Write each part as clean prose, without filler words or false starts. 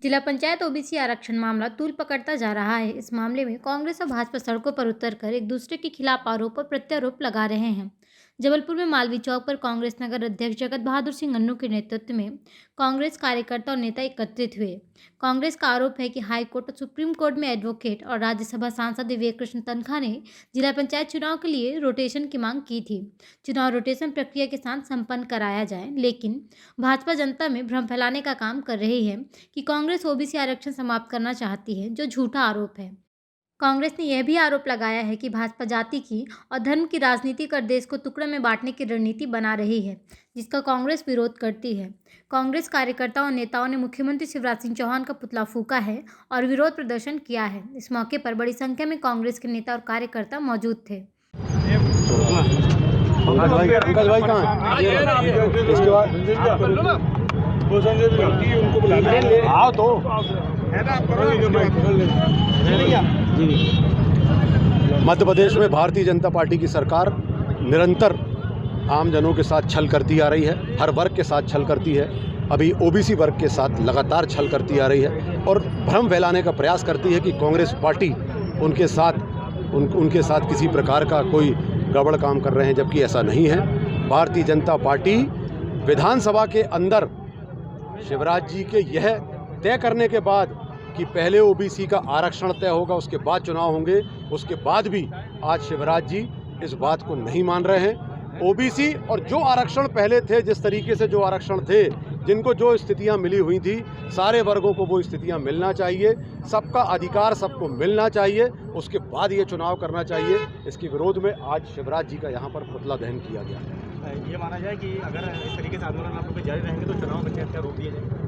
जिला पंचायत ओबीसी आरक्षण मामला तूल पकड़ता जा रहा है। इस मामले में कांग्रेस और भाजपा सड़कों पर उतरकर एक दूसरे के खिलाफ आरोप और प्रत्यारोप लगा रहे हैं। जबलपुर में मालवीय चौक पर कांग्रेस नगर अध्यक्ष जगत बहादुर सिंह अन्नू के नेतृत्व में कांग्रेस कार्यकर्ता और नेता एकत्रित हुए। कांग्रेस का आरोप है कि हाई कोर्ट और सुप्रीम कोर्ट में एडवोकेट और राज्यसभा सांसद विवेक कृष्ण तन्खा ने जिला पंचायत चुनाव के लिए रोटेशन की मांग की थी। चुनाव रोटेशन प्रक्रिया के साथ संपन्न कराया जाए, लेकिन भाजपा जनता में भ्रम फैलाने का काम कर रही है कि कांग्रेस ओबीसी आरक्षण समाप्त करना चाहती है, जो झूठा आरोप है। कांग्रेस ने यह भी आरोप लगाया है कि भाजपा जाति की और धर्म की राजनीति कर देश को टुकड़े में बांटने की रणनीति बना रही है, जिसका कांग्रेस विरोध करती है। कांग्रेस कार्यकर्ताओं और नेताओं ने मुख्यमंत्री शिवराज सिंह चौहान का पुतला फूंका है और विरोध प्रदर्शन किया है। इस मौके पर बड़ी संख्या में कांग्रेस के नेता और कार्यकर्ता मौजूद थे। अंकल भाई कहाँ? इसके बाद आओ तो मध्य प्रदेश में भारतीय जनता पार्टी की सरकार निरंतर आम जनों के साथ छल करती आ रही है, हर वर्ग के साथ छल करती है। अभी ओबीसी वर्ग के साथ लगातार छल करती आ रही है और भ्रम फैलाने का प्रयास करती है कि कांग्रेस पार्टी उनके साथ किसी प्रकार का कोई गड़बड़ काम कर रहे हैं, जबकि ऐसा नहीं है। भारतीय जनता पार्टी विधानसभा के अंदर शिवराज जी के यह तय करने के बाद कि पहले ओबीसी का आरक्षण तय होगा, उसके बाद चुनाव होंगे, उसके बाद भी आज शिवराज जी इस बात को नहीं मान रहे हैं। ओबीसी और जो आरक्षण पहले थे, जिस तरीके से जो आरक्षण थे, जिनको जो स्थितियां मिली हुई थी, सारे वर्गों को वो स्थितियां मिलना चाहिए, सबका अधिकार सबको मिलना चाहिए, उसके बाद ये चुनाव करना चाहिए। इसके विरोध में आज शिवराज जी का यहाँ पर पुतला दहन किया गया। ये माना जाए कि अगर इस तरीके से आंदोलन आप लोग जारी रहेंगे तो चुनाव पंचायत का रोक दिया जाएगा।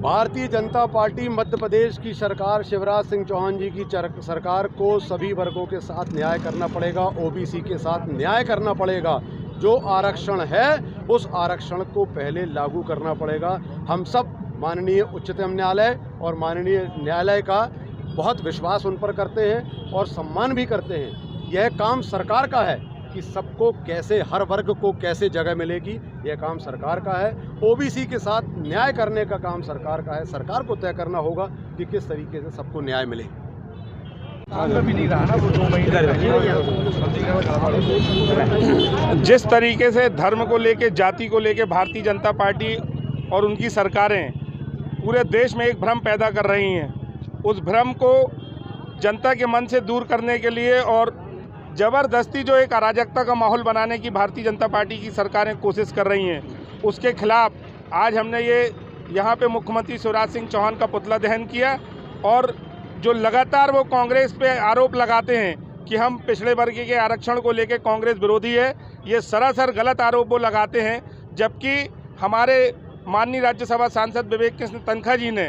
भारतीय जनता पार्टी मध्य प्रदेश की सरकार, शिवराज सिंह चौहान जी की सरकार को सभी वर्गों के साथ न्याय करना पड़ेगा, ओबीसी के साथ न्याय करना पड़ेगा। जो आरक्षण है उस आरक्षण को पहले लागू करना पड़ेगा। हम सब माननीय उच्चतम न्यायालय और माननीय न्यायालय का बहुत विश्वास उन पर करते हैं और सम्मान भी करते हैं। यह काम सरकार का है कि सबको कैसे, हर वर्ग को कैसे जगह मिलेगी, यह काम सरकार का है। ओबीसी के साथ न्याय करने का काम सरकार का है। सरकार को तय करना होगा कि किस तरीके से सबको न्याय मिले। जिस तरीके से धर्म को लेके, जाति को लेके भारतीय जनता पार्टी और उनकी सरकारें पूरे देश में एक भ्रम पैदा कर रही हैं, उस भ्रम को जनता के मन से दूर करने के लिए और ज़बरदस्ती जो एक अराजकता का माहौल बनाने की भारतीय जनता पार्टी की सरकारें कोशिश कर रही हैं, उसके खिलाफ आज हमने यहाँ पे मुख्यमंत्री शिवराज सिंह चौहान का पुतला दहन किया। और जो लगातार वो कांग्रेस पे आरोप लगाते हैं कि हम पिछड़े वर्ग के आरक्षण को लेकर कांग्रेस विरोधी है, ये सरासर गलत आरोप वो लगाते हैं। जबकि हमारे माननीय राज्यसभा सांसद विवेक कृष्ण तन्खा जी ने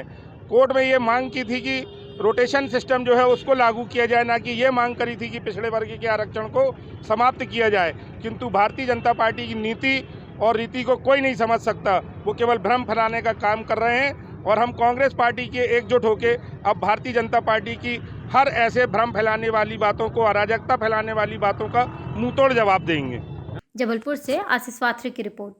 कोर्ट में ये मांग की थी कि रोटेशन सिस्टम जो है उसको लागू किया जाए, ना कि ये मांग करी थी कि पिछड़े वर्ग के आरक्षण को समाप्त किया जाए। किंतु भारतीय जनता पार्टी की नीति और रीति को कोई नहीं समझ सकता, वो केवल भ्रम फैलाने का काम कर रहे हैं। और हम कांग्रेस पार्टी के एकजुट होकर अब भारतीय जनता पार्टी की हर ऐसे भ्रम फैलाने वाली बातों को, अराजकता फैलाने वाली बातों का मुंहतोड़ जवाब देंगे। जबलपुर से आशीष वात्रे की रिपोर्ट।